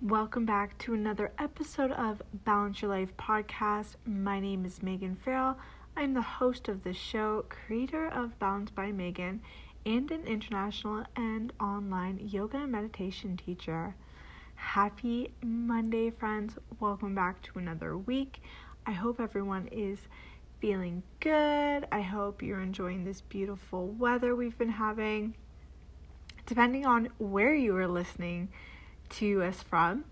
Welcome back to another episode of Balance Your Life podcast. My name is Megan Farrell. I'm the host of this show, creator of Balance by Meghan, and an international and online yoga and meditation teacher. Happy Monday, friends. Welcome back to another week. I hope everyone is feeling good. I hope you're enjoying this beautiful weather we've been having. Depending on where you are listening to us from,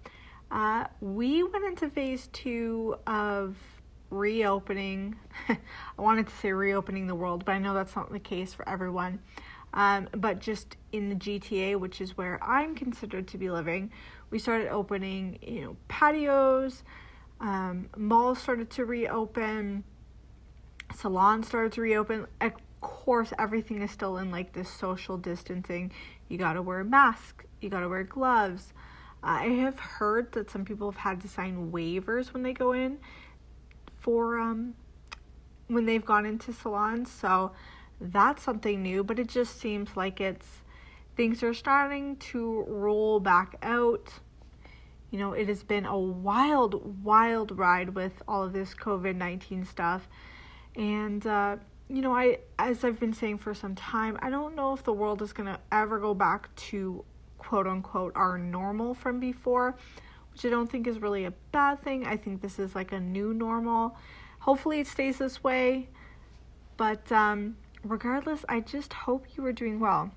we went into phase 2 of reopening. I wanted to say reopening the world, but I know that's not the case for everyone. But just in the GTA, which is where I'm considered to be living, we started opening, patios, malls started to reopen, salons started to reopen. Of course, everything is still in like this social distancing. You gotta wear a mask, you gotta wear gloves. I have heard that some people have had to sign waivers when they go in for when they've gone into salons, so that's something new, but it just seems like things are starting to roll back out. It has been a wild ride with all of this COVID-19 stuff, and as I've been saying for some time, I don't know if the world is going to ever go back to quote unquote our normal from before, which I don't think is really a bad thing. I think this is like a new normal. Hopefully it stays this way, but regardless, I just hope you are doing well.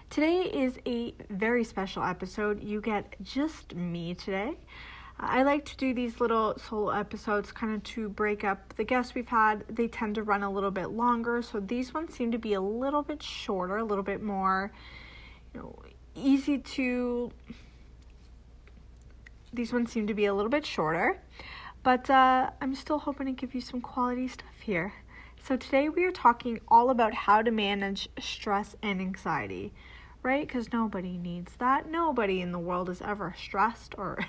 Today is a very special episode. You get just me today. I like to do these little solo episodes kind of to break up the guests we've had. They tend to run a little bit longer, so these ones seem to be a little bit shorter, a little bit more, these ones seem to be a little bit shorter, but I'm still hoping to give you some quality stuff here. So today we are talking all about how to manage stress and anxiety, right? Because nobody needs that. Nobody in the world is ever stressed or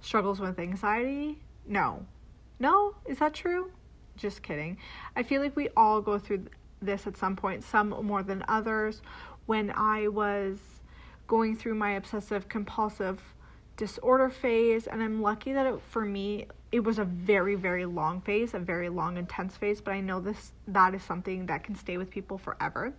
struggles with anxiety. No, is that true? Just kidding. I feel like we all go through this at some point, some more than others. When I was going through my obsessive compulsive disorder phase, and I'm lucky that for me it was a very, very long phase, a very long, intense phase, but I know that is something that can stay with people forever.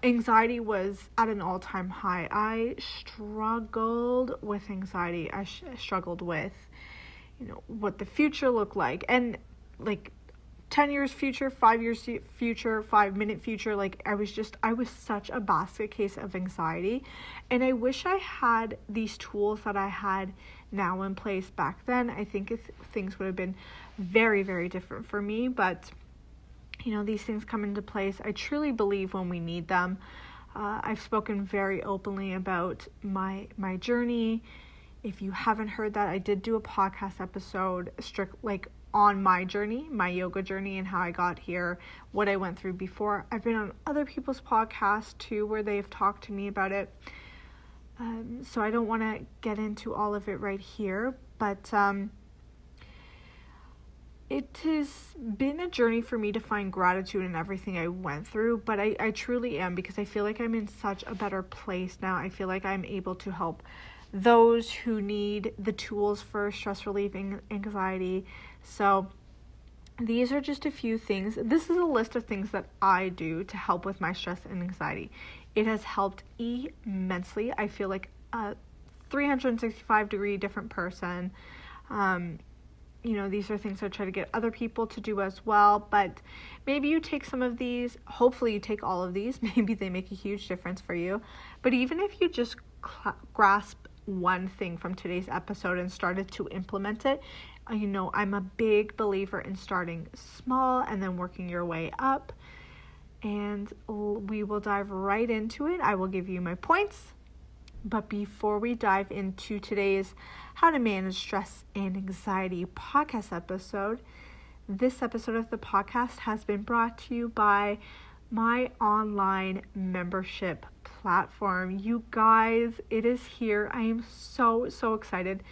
Anxiety was at an all-time high. I struggled with anxiety. I struggled with, what the future looked like, and like 10 years future, 5 years future, 5-minute future. Like I was such a basket case of anxiety, and I wish I had these tools that I had now in place back then. I think things would have been very, very different for me, but these things come into place, I truly believe, when we need them. I've spoken very openly about my journey. If you haven't heard that, I did do a podcast episode on my journey, my yoga journey, and how I got here, what I went through before. I've been on other people's podcasts too, where they've talked to me about it. So I don't want to get into all of it right here, but it has been a journey for me to find gratitude in everything I went through, but I truly am, because I feel like I'm in such a better place now. I feel like I'm able to help those who need the tools for stress relief and anxiety. So these are just a few things. This is a list of things that I do to help with my stress and anxiety. It has helped immensely. I feel like a 365-degree different person. These are things I try to get other people to do as well, but maybe you take some of these, hopefully you take all of these, maybe they make a huge difference for you. But even if you just grasp one thing from today's episode and started to implement it, I'm a big believer in starting small and then working your way up, and we will dive right into it. I will give you my points. But before we dive into today's How to Manage Stress and Anxiety podcast episode, this episode of the podcast has been brought to you by my online membership platform. You guys, it is here. I am so excited.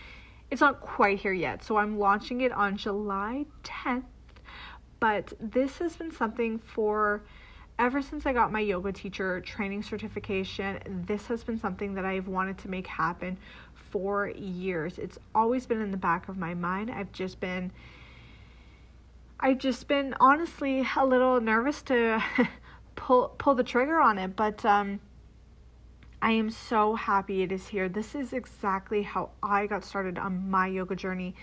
It's not quite here yet, so I'm launching it on July 10th, but this has been something for ever since I got my yoga teacher training certification. This has been something that I've wanted to make happen for years. It's always been in the back of my mind. I've just been honestly a little nervous to pull the trigger on it, but I am so happy it is here. This is exactly how I got started on my yoga journey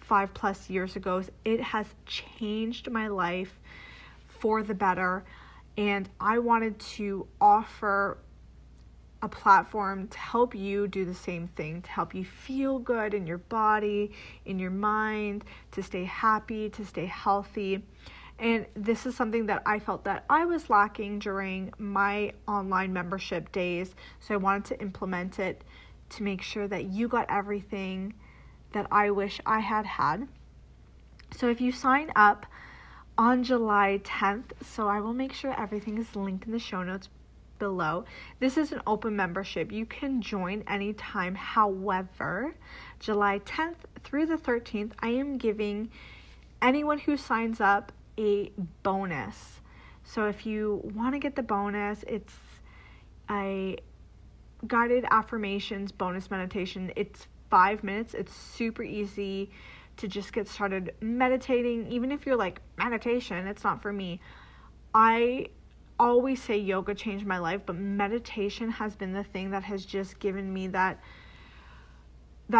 5+ years ago. It has changed my life for the better, and I wanted to offer a platform to help you do the same thing, to help you feel good in your body, in your mind, to stay happy, to stay healthy. And this is something that I felt that I was lacking during my online membership days. So I wanted to implement it to make sure that you got everything that I wish I had had. So if you sign up on July 10th, so I will make sure everything is linked in the show notes below. This is an open membership. You can join anytime. However, July 10th through the 13th, I am giving anyone who signs up a bonus. So if you want to get the bonus, it's a guided affirmations bonus meditation. It's 5 minutes. It's super easy to just get started meditating. Even if you're like, meditation, it's not for me. I always say yoga changed my life, but meditation has been the thing that has just given me that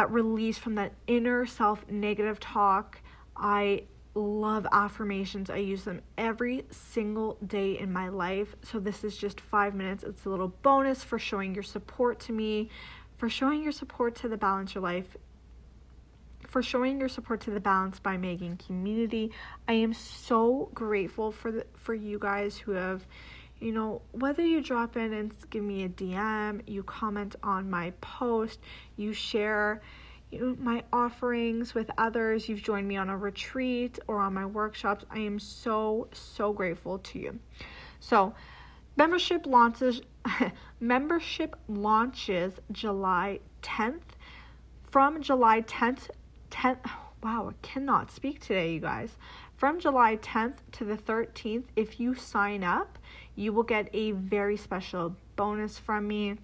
release from that inner self negative talk. I love affirmations. I use them every single day in my life. So this is just 5 minutes. It's a little bonus for showing your support to me, for showing your support to the Balance Your Life, for showing your support to the Balance by Meghan community. I am so grateful for you guys who have, whether you drop in and give me a DM, you comment on my post, you share my offerings with others, you've joined me on a retreat or on my workshops. I am so, so grateful to you. So membership launches July 10th. From July 10th, wow, I cannot speak today, you guys. From July 10th to the 13th, if you sign up, you will get a very special bonus from me.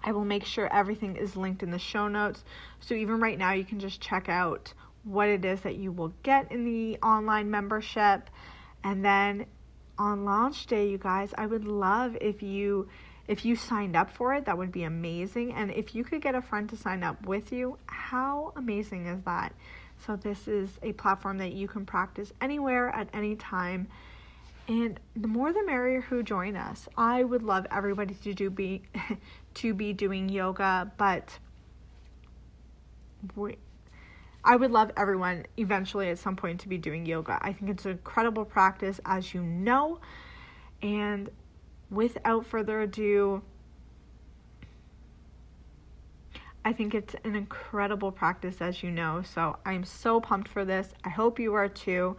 I will make sure everything is linked in the show notes. So even right now, you can just check out what it is that you will get in the online membership. And then on launch day, you guys, I would love if you signed up for it. That would be amazing. And if you could get a friend to sign up with you, how amazing is that? So this is a platform that you can practice anywhere at any time. And the more the merrier who join us. I would love everybody to be doing yoga, but I would love everyone eventually at some point to be doing yoga. I think it's an incredible practice, as you know. And without further ado, I think it's an incredible practice, as you know. So I'm so pumped for this. I hope you are too.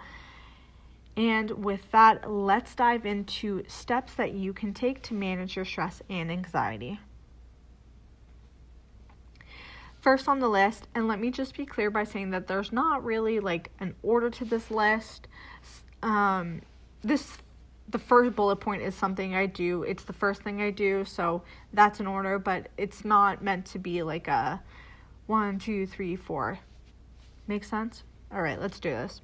And with that, let's dive into steps that you can take to manage your stress and anxiety. First on the list, and let me just be clear by saying that there's not really like an order to this list. The first bullet point is something I do. It's the first thing I do, so that's an order, but it's not meant to be like a 1, 2, 3, 4. Make sense? All right, let's do this.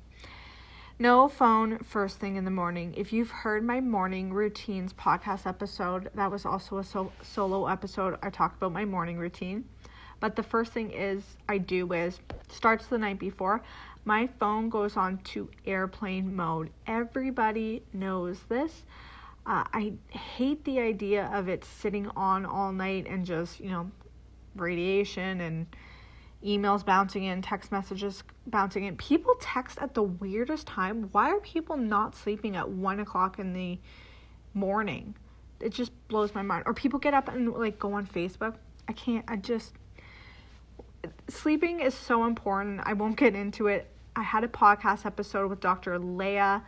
No phone first thing in the morning. If you've heard my morning routines podcast episode, that was also a solo episode. I talked about my morning routine. But the first thing I do is, starts the night before, my phone goes on to airplane mode. Everybody knows this. I hate the idea of it sitting on all night and just, radiation and emails bouncing in, text messages bouncing in. People text at the weirdest time. Why are people not sleeping at 1 o'clock in the morning? It just blows my mind. Or people get up and go on Facebook. Sleeping is so important. I won't get into it. I had a podcast episode with Dr. Leah,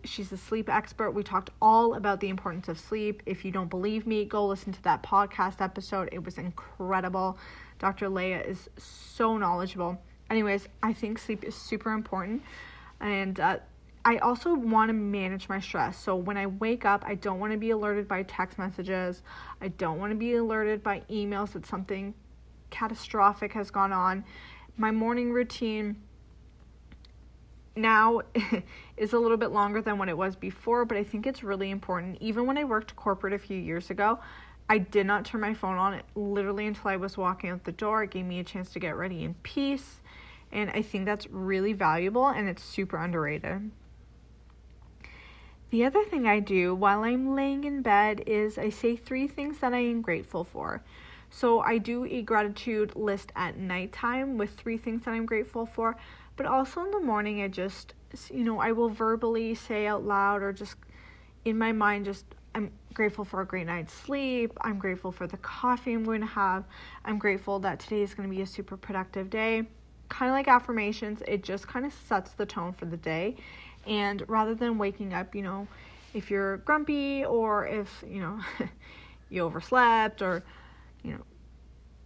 she's a sleep expert. We talked all about the importance of sleep. If you don't believe me, go listen to that podcast episode. It was incredible. Dr. Leah is so knowledgeable. Anyways, I think sleep is super important. And I also want to manage my stress. So when I wake up, I don't want to be alerted by text messages. I don't want to be alerted by emails that something catastrophic has gone on. My morning routine now is a little bit longer than what it was before, but I think it's really important. Even when I worked corporate a few years ago, I did not turn my phone on literally until I was walking out the door. It gave me a chance to get ready in peace, and I think that's really valuable, and it's super underrated. The other thing I do while I'm laying in bed is I say 3 things that I am grateful for. So I do a gratitude list at nighttime with 3 things that I'm grateful for, but also in the morning I just, I will verbally say out loud or just in my mind, just I'm grateful for a great night's sleep. I'm grateful for the coffee I'm going to have. I'm grateful that today is going to be a super productive day. Kind of like affirmations, it just kind of sets the tone for the day. And rather than waking up, if you're grumpy or if, you overslept or,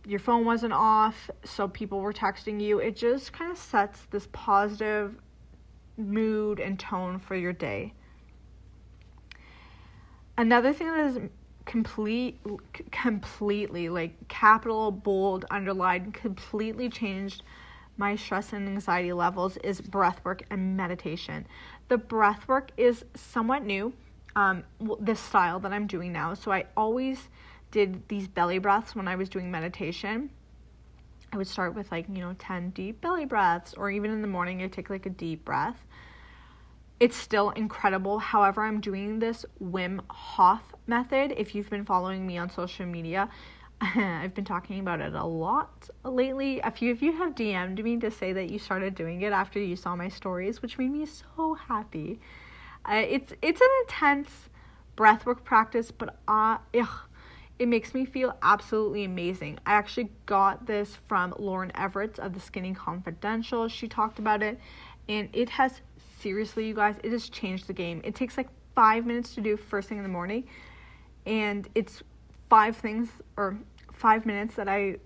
your phone wasn't off, so people were texting you, it just kind of sets this positive mood and tone for your day. Another thing that is completely, like capital, bold, underlined, completely changed my stress and anxiety levels is breath work and meditation. The breath work is somewhat new, this style that I'm doing now. So I always did these belly breaths when I was doing meditation. I would start with 10 deep belly breaths, or even in the morning I take a deep breath. It's still incredible. However, I'm doing this Wim Hof method. If you've been following me on social media, I've been talking about it a lot lately. A few of you have DM'd me to say that you started doing it after you saw my stories, which made me so happy. It's an intense breathwork practice, but it makes me feel absolutely amazing. I actually got this from Lauren Everett of the Skinny Confidential. She talked about it, and it has, seriously, you guys, it has changed the game. It takes 5 minutes to do first thing in the morning, and it's 5 minutes that I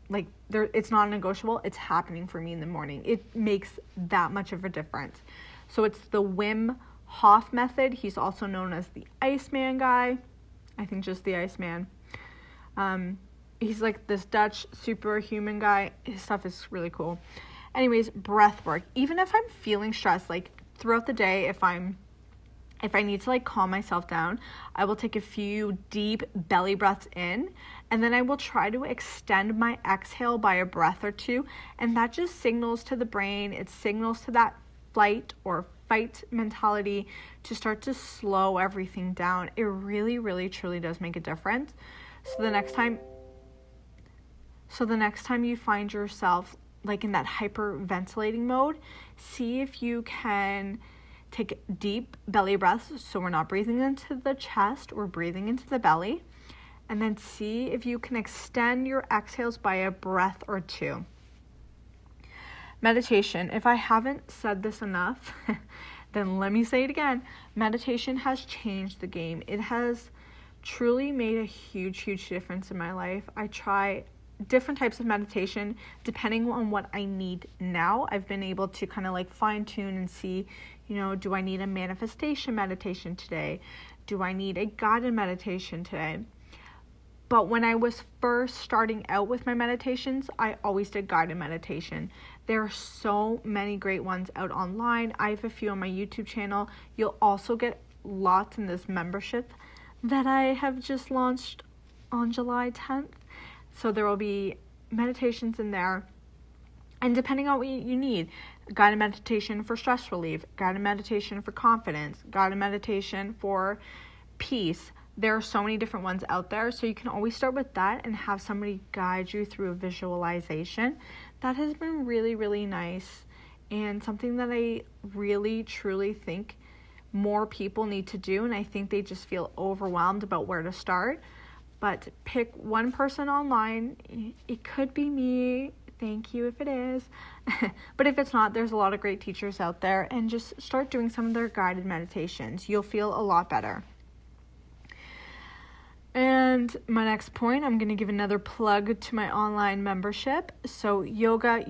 like. It's non-negotiable. It's happening for me in the morning. It makes that much of a difference. So it's the Wim Hof method. He's also known as the Iceman guy. I think just the Iceman. He's this Dutch superhuman guy. His stuff is really cool. Anyways, breath work. Even if I'm feeling stressed, throughout the day, if I need to calm myself down, I will take a few deep belly breaths in, and then I will try to extend my exhale by a breath or 2, and that just signals to the brain, it signals to that flight or fight mentality to start to slow everything down. It really, really, truly does make a difference. So the next time you find yourself in that hyperventilating mode, see if you can take deep belly breaths, so we're not breathing into the chest, we're breathing into the belly, and then see if you can extend your exhales by a breath or 2. Meditation, if I haven't said this enough, then let me say it again. Meditation has changed the game. It has truly made a huge, huge difference in my life. I try different types of meditation depending on what I need now. I've been able to kind of fine tune and see, do I need a manifestation meditation today? Do I need a guided meditation today? But when I was first starting out with my meditations, I always did guided meditation. There are so many great ones out online. I have a few on my YouTube channel. You'll also get lots in this membership that I have just launched on July 10th. So there will be meditations in there. And depending on what you need, guided meditation for stress relief, guided meditation for confidence, guided meditation for peace. There are so many different ones out there. So you can always start with that and have somebody guide you through a visualization. That has been really, really nice, and something that I really, truly think more people need to do. And I think they just feel overwhelmed about where to start. But pick one person online. It could be me. Thank you if it is. But if it's not, there's a lot of great teachers out there, and just start doing some of their guided meditations. You'll feel a lot better. And my next point, I'm going to give another plug to my online membership. So yoga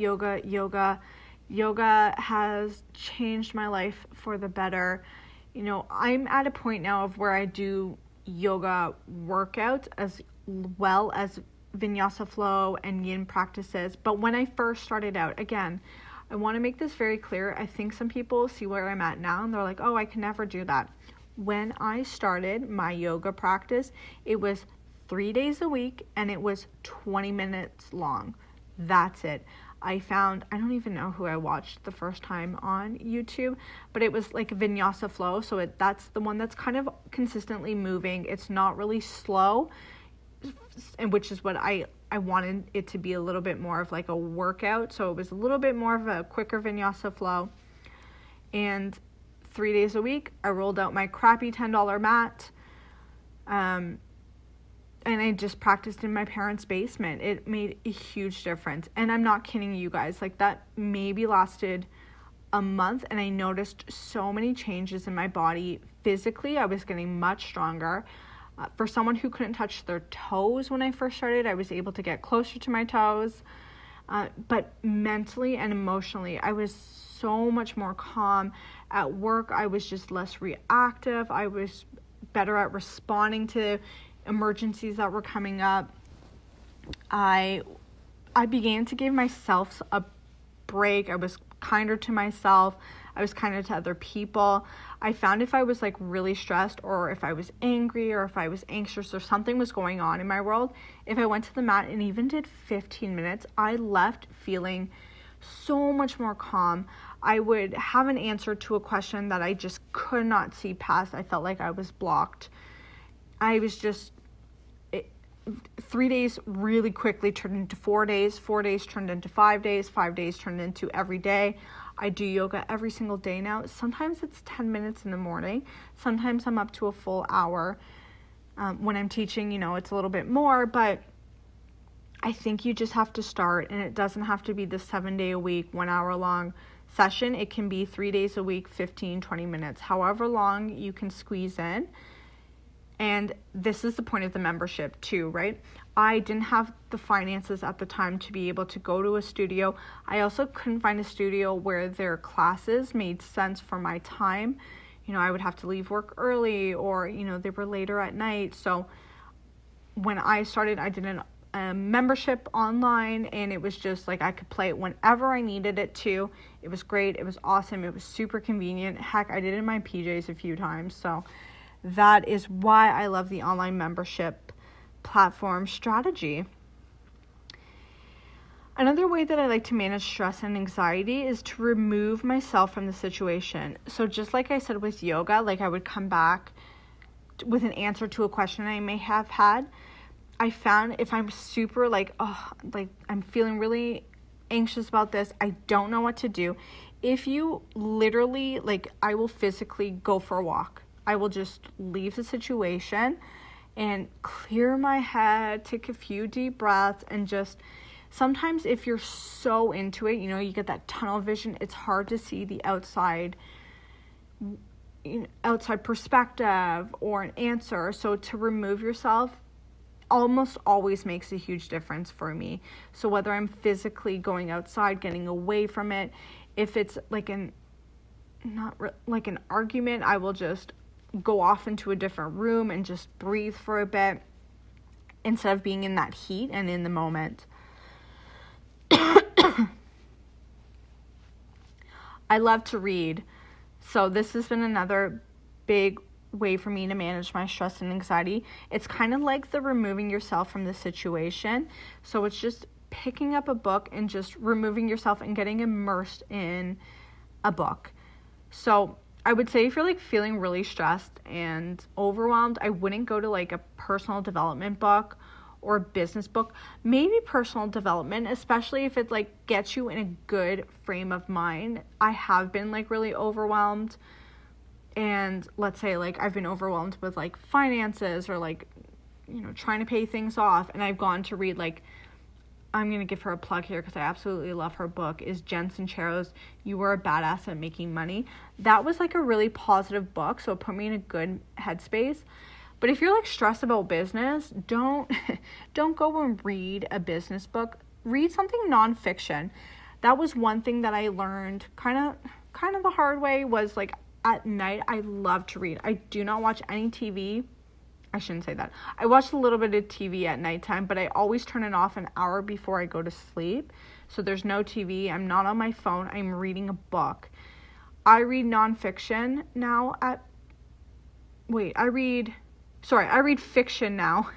has changed my life for the better. I'm at a point now of where I do yoga workouts as well as vinyasa flow and yin practices. But when I first started out, again, I want to make this very clear. I think some people see where I'm at now and they're like, oh, I can never do that. When I started my yoga practice, it was 3 days a week and it was 20 minutes long. That's it. I don't even know who I watched the first time on YouTube, but it was like vinyasa flow. So that's the one that's kind of consistently moving. It's not really slow, and which is what I wanted it to be, a little bit more of like a workout. So it was a little bit more of a quicker vinyasa flow. And 3 days a week, I rolled out my crappy $10 mat. And I just practiced in my parents' basement. It made a huge difference. And I'm not kidding you guys. Like, that maybe lasted a month, and I noticed so many changes in my body. Physically, I was getting much stronger. For someone who couldn't touch their toes when I first started, I was able to get closer to my toes. But mentally and emotionally, I was so much more calm. At work, I was just less reactive. I was better at responding to emergencies that were coming up. I began to give myself a break. I was kinder to myself. I was kinder to other people. I found if I was like really stressed, or if I was angry, or if I was anxious, or something was going on in my world, if I went to the mat and even did 15 minutes, I left feeling so much more calm. I would have an answer to a question that I just could not see past. I felt like I was blocked. I was just 3 days really quickly turned into 4 days. 4 days turned into 5 days. 5 days turned into every day. I do yoga every single day now. Sometimes it's 10 minutes in the morning. Sometimes I'm up to a full hour. When I'm teaching, it's a little bit more, but I think you just have to start, and it doesn't have to be the 7 day a week, 1 hour long session. It can be 3 days a week, 15, 20 minutes, however long you can squeeze in. And this is the point of the membership too, right? I didn't have the finances at the time to be able to go to a studio. I also couldn't find a studio where their classes made sense for my time. I would have to leave work early, or, they were later at night. So when I started, I did a membership online, and it was just like I could play it whenever I needed it to. It was great. It was awesome. It was super convenient. Heck, I did it in my PJs a few times. So that is why I love the online membership platform strategy. Another way that I like to manage stress and anxiety is to remove myself from the situation. So just like I said with yoga, like I would come back with an answer to a question I may have had. I found if I'm super I'm feeling really anxious about this, I don't know what to do. If you literally, I will physically go for a walk. I will just leave the situation and clear my head, take a few deep breaths, and just, sometimes if you're so into it, you get that tunnel vision, it's hard to see the outside perspective or an answer. So to remove yourself almost always makes a huge difference for me. So whether I'm physically going outside, getting away from it, if it's like an argument, I will just go off into a different room and just breathe for a bit instead of being in that heat and in the moment. I love to read. So this has been another big way for me to manage my stress and anxiety. It's kind of like the removing yourself from the situation. So it's just picking up a book and just removing yourself and getting immersed in a book. So I would say if you're feeling really stressed and overwhelmed, I wouldn't go to a personal development book or a business book. Maybe personal development, especially if it gets you in a good frame of mind. I have been really overwhelmed, and let's say I've been overwhelmed with finances or trying to pay things off, and I've gone to read I'm going to give her a plug here because I absolutely love her book, is Jen Sincero's You Were a Badass at Making Money. That was a really positive book, so it put me in a good headspace. But if you're stressed about business, don't go and read a business book. Read something nonfiction. That was one thing that I learned kind of the hard way, was at night I love to read. I do not watch any TV I shouldn't say that. I watch a little bit of TV at nighttime, but I always turn it off an hour before I go to sleep. So there's no TV. I'm not on my phone. I'm reading a book. I read nonfiction now I read fiction now.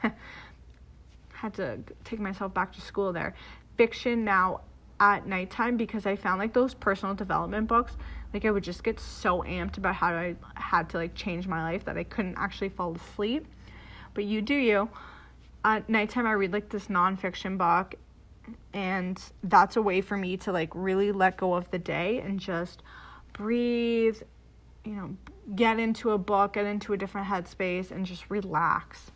Had to take myself back to school there. Fiction now at nighttime, because I found like those personal development books, like I would just get so amped about how I had to like change my life that I couldn't actually fall asleep. But you do you. At nighttime I read like this nonfiction book, and that's a way for me to like really let go of the day and just breathe, get into a book, get into a different headspace, and just relax.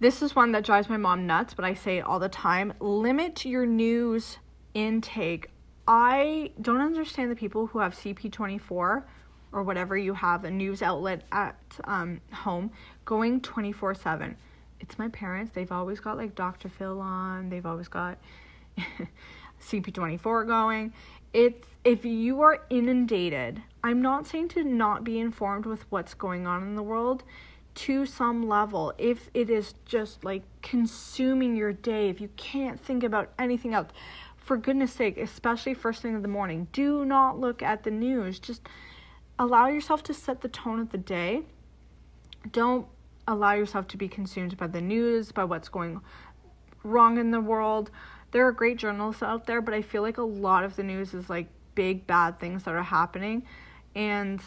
This is one that drives my mom nuts, but I say it all the time. Limit your news intake. I don't understand the people who have CP24 or whatever you have, a news outlet at home, going 24/7. It's my parents. They've always got like Dr. Phil on. They've always got CP24 going. If you are inundated, I'm not saying to not be informed with what's going on in the world to some level. If it is just like consuming your day, if you can't think about anything else, for goodness sake, especially first thing in the morning, do not look at the news. Just allow yourself to set the tone of the day. Don't allow yourself to be consumed by the news, by what's going wrong in the world. There are great journalists out there, but I feel like a lot of the news is like big bad things that are happening. And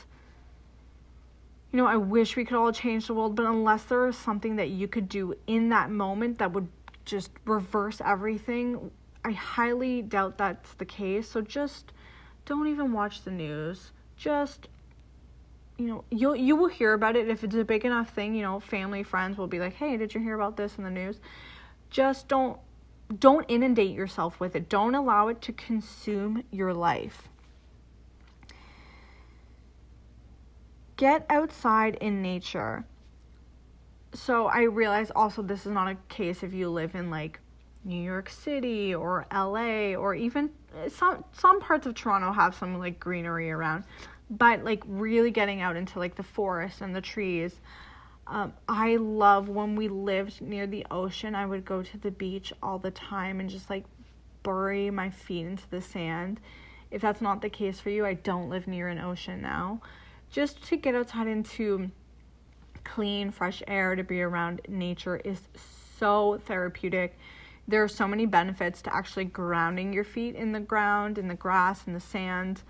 I wish we could all change the world, but unless there is something that you could do in that moment that would just reverse everything, I highly doubt that's the case. So just don't even watch the news. Just, you will hear about it if it's a big enough thing. Family, friends will be like, hey, did you hear about this in the news? Just don't inundate yourself with it. Don't allow it to consume your life. Get outside in nature. So I realize also this is not a case if you live in like New York City or LA, or even some parts of Toronto have some like greenery around, but like really getting out into like the forest and the trees. I love when we lived near the ocean, I would go to the beach all the time and just like bury my feet into the sand. If that's not the case for you, I don't live near an ocean now. Just to get outside into clean, fresh air, to be around nature is so therapeutic. There are so many benefits to actually grounding your feet in the ground, in the grass, in the sand.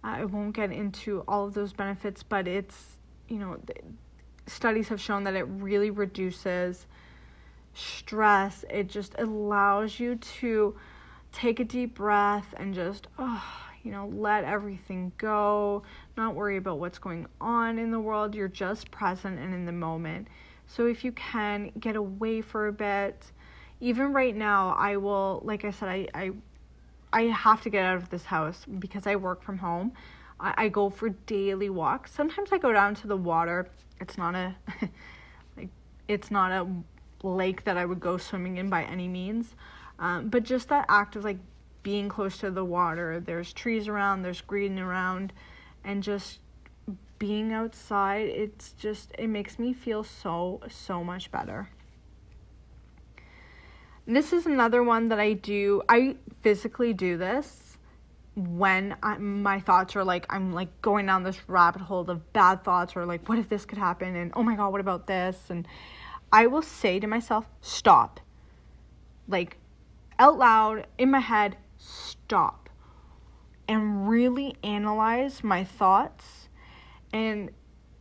I won't get into all of those benefits, but it's, studies have shown that it really reduces stress. It just allows you to take a deep breath and just, let everything go, not worry about what's going on in the world. You're just present and in the moment. So if you can, get away for a bit. Even right now, I will, like I said, I have to get out of this house because I work from home. I go for daily walks. Sometimes I go down to the water. It's not a lake that I would go swimming in by any means. But just that act of like being close to the water, there's trees around, there's green around, and just being outside, it makes me feel so much better. This is another one that I do. I physically do this when my thoughts are like, I'm like going down this rabbit hole of bad thoughts, or like, what if this could happen? And oh my God, what about this? And I will say to myself, stop. Like out loud in my head, stop. And really analyze my thoughts and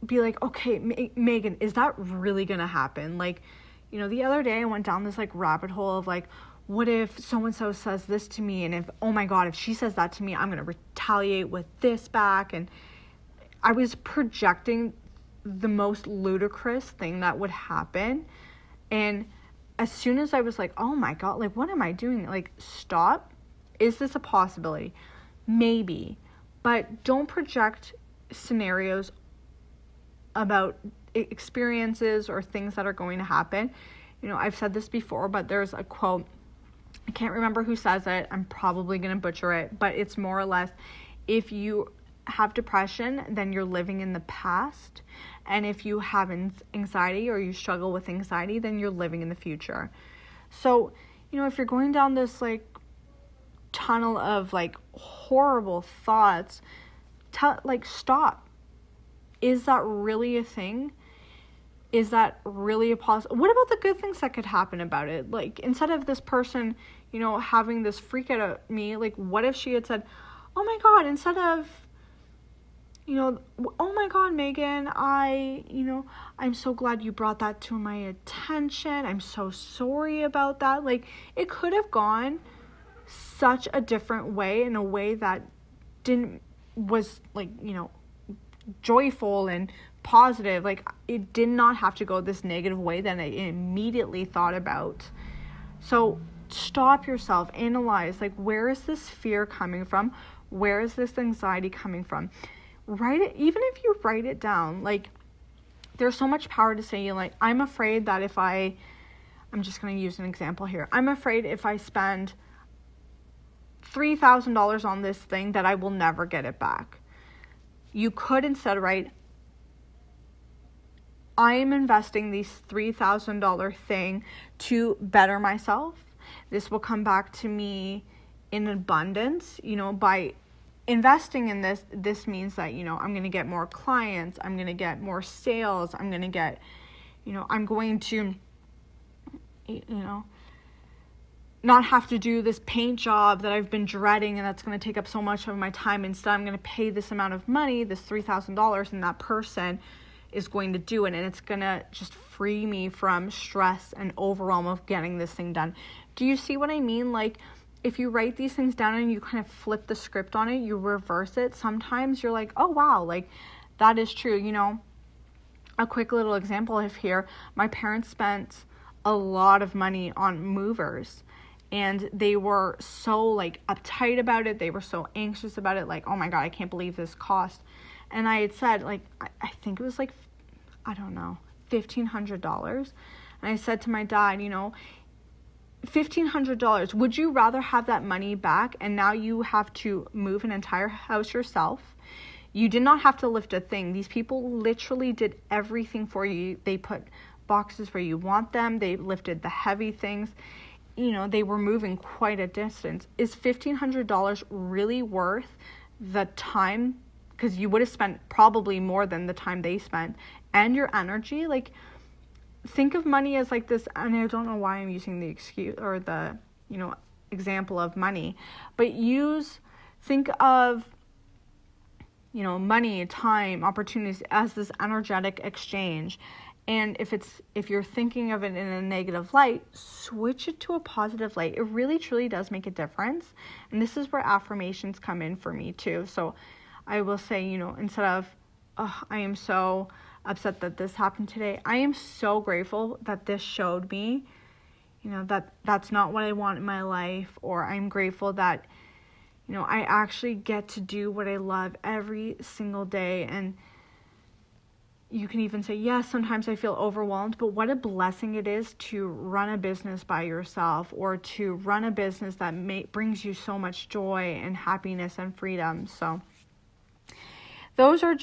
be like, okay, Megan, is that really going to happen? Like, the other day I went down this like rabbit hole of like, what if so-and-so says this to me? And if, oh my God, if she says that to me, I'm going to retaliate with this back. And I was projecting the most ludicrous thing that would happen. And as soon as I was like, oh my God, like, what am I doing? Like, stop. Is this a possibility? Maybe. But don't project scenarios about experiences or things that are going to happen. I've said this before, but there's a quote. I can't remember who says it. I'm probably going to butcher it, but it's more or less, if you have depression, then you're living in the past. And if you have anxiety or you struggle with anxiety, then you're living in the future. So, if you're going down this like tunnel of like horrible thoughts, stop. Is that really a thing? Is that really a possible? What about the good things that could happen about it? Like, instead of this person, having this freak out at me, like, what if she had said, oh my God, instead of, oh my God, Megan, I'm so glad you brought that to my attention. I'm so sorry about that. Like, it could have gone such a different way, in a way that was like, joyful and positive. Like, it did not have to go this negative way that I immediately thought about. So stop yourself, analyze, like, where is this fear coming from? Where is this anxiety coming from? Write it. Even if you write it down, like, there's so much power to saying, like, I'm afraid that if I'm just going to use an example here. I'm afraid if I spend $3,000 on this thing that I will never get it back. You could instead write, I am investing this $3,000 thing to better myself. This will come back to me in abundance. By investing in this means that, I'm going to get more clients. I'm going to get more sales. I'm going to get, I'm going to, not have to do this paint job that I've been dreading and that's going to take up so much of my time. Instead, I'm going to pay this amount of money, this $3,000, and that person is going to do it, and it's going to just free me from stress and overwhelm of getting this thing done. Do you see what I mean? Like, if you write these things down and you kind of flip the script on it, you reverse it, sometimes you're like, oh wow, like, that is true. A quick little example of here, my parents spent a lot of money on movers, and they were so like uptight about it. They were so anxious about it. Like, oh my God, I can't believe this cost. And I had said, like, I think it was like, I don't know, $1,500. And I said to my dad, $1,500, would you rather have that money back and now you have to move an entire house yourself? You did not have to lift a thing. These people literally did everything for you. They put boxes where you want them. They lifted the heavy things. They were moving quite a distance. Is $1,500 really worth the time? Because you would have spent probably more than the time they spent, and your energy. Like, think of money as like this, and I don't know why I'm using the excuse or the, example of money, but think of, money, time, opportunities as this energetic exchange. And if you're thinking of it in a negative light, switch it to a positive light. It really, truly does make a difference. And this is where affirmations come in for me too. So I will say, instead of, oh, I am so upset that this happened today, I am so grateful that this showed me, that that's not what I want in my life. Or I'm grateful that, I actually get to do what I love every single day. And you can even say, yes, sometimes I feel overwhelmed, but what a blessing it is to run a business by yourself, or to run a business that brings you so much joy and happiness and freedom. So those are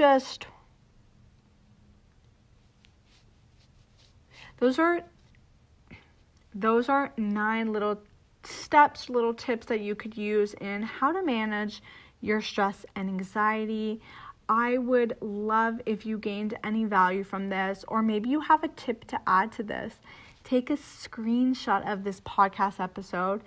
9 little steps, little tips that you could use in how to manage your stress and anxiety. I would love if you gained any value from this, or maybe you have a tip to add to this. Take a screenshot of this podcast episode.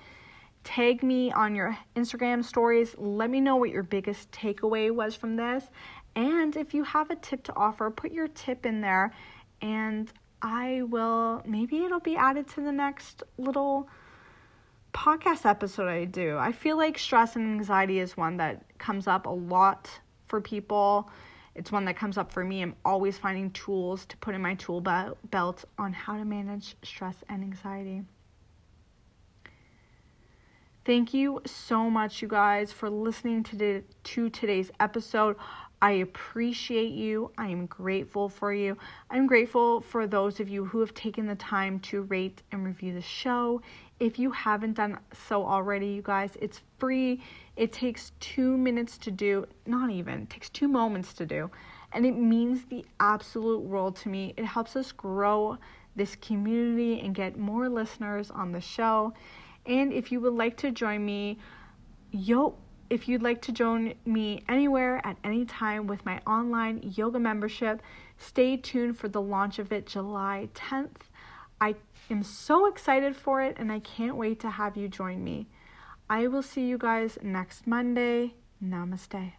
Tag me on your Instagram stories. Let me know what your biggest takeaway was from this. And if you have a tip to offer, put your tip in there, and maybe it'll be added to the next little podcast episode I do. I feel like stress and anxiety is one that comes up a lot for people. It's one that comes up for me. I'm always finding tools to put in my tool belt on how to manage stress and anxiety. Thank you so much, you guys, for listening to today's episode. I appreciate you. I am grateful for you. I'm grateful for those of you who have taken the time to rate and review the show. If you haven't done so already, you guys, it's free. It takes 2 minutes to do, not even, it takes 2 moments to do. And it means the absolute world to me. It helps us grow this community and get more listeners on the show. And if you would like to join me, if you'd like to join me anywhere at any time with my online yoga membership, stay tuned for the launch of it July 10th. I am so excited for it, and I can't wait to have you join me. I will see you guys next Monday. Namaste.